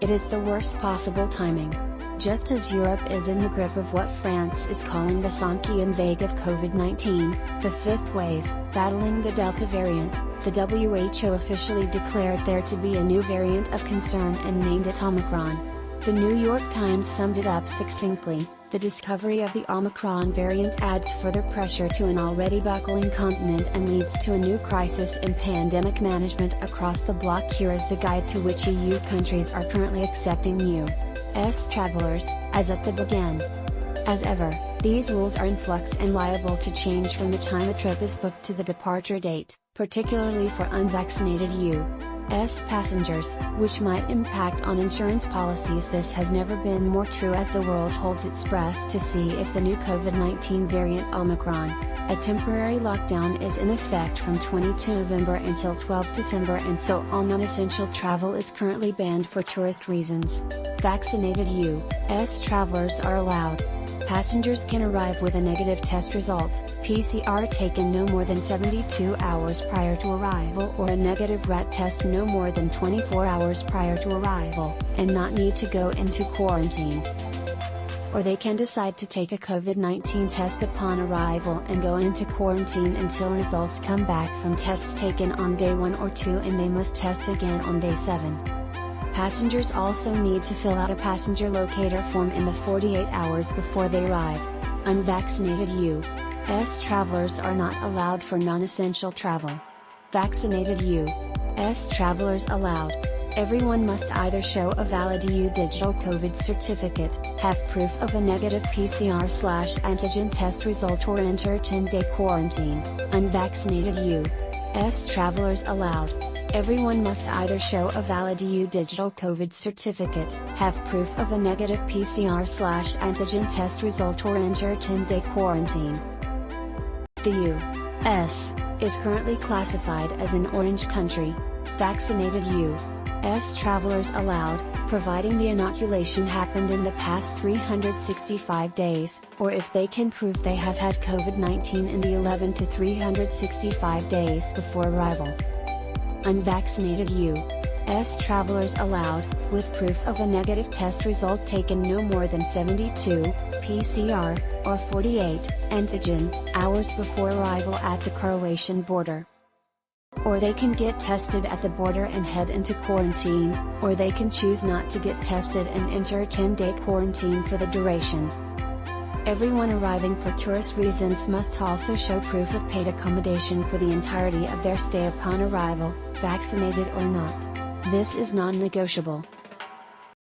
It is the worst possible timing. Just as Europe is in the grip of what France is calling the cinquième vague of COVID-19, the fifth wave, battling the Delta variant, the WHO officially declared there to be a new variant of concern and named it Omicron. The New York Times summed it up succinctly: the discovery of the Omicron variant adds further pressure to an already buckling continent and leads to a new crisis in pandemic management across the bloc. Here is the guide to which EU countries are currently accepting U.S. travelers, as at the begin. As ever, these rules are in flux and liable to change from the time a trip is booked to the departure date, particularly for unvaccinated U.S. passengers, which might impact on insurance policies. This has never been more true as the world holds its breath to see if the new COVID-19 variant Omicron. A temporary lockdown is in effect from 22 November until 12 December, and so all non-essential travel is currently banned for tourist reasons. Vaccinated U.S. travelers are allowed. Passengers can arrive with a negative test result, PCR taken no more than 72 hours prior to arrival, or a negative RAT test no more than 24 hours prior to arrival, and not need to go into quarantine. Or they can decide to take a COVID-19 test upon arrival and go into quarantine until results come back from tests taken on day 1 or 2, and they must test again on day 7. Passengers also need to fill out a Passenger Locator Form in the 48 hours before they arrive. Unvaccinated U.S. travelers are not allowed for non-essential travel. Vaccinated U.S. travelers allowed. Everyone must either show a valid EU digital COVID certificate, have proof of a negative PCR/antigen test result, or enter 10-day quarantine. Unvaccinated U.S. travelers allowed. Everyone must either show a valid EU digital COVID certificate, have proof of a negative PCR/antigen test result, or enter 10-day quarantine. The U.S. is currently classified as an orange country. Vaccinated U.S. travelers allowed, providing the inoculation happened in the past 365 days, or if they can prove they have had COVID-19 in the 11 to 365 days before arrival. Unvaccinated U.S. travelers allowed, with proof of a negative test result taken no more than 72 PCR, or 48 antigen hours before arrival at the Croatian border. Or they can get tested at the border and head into quarantine, or they can choose not to get tested and enter a 10-day quarantine for the duration. Everyone arriving for tourist reasons must also show proof of paid accommodation for the entirety of their stay upon arrival, vaccinated or not. This is non-negotiable.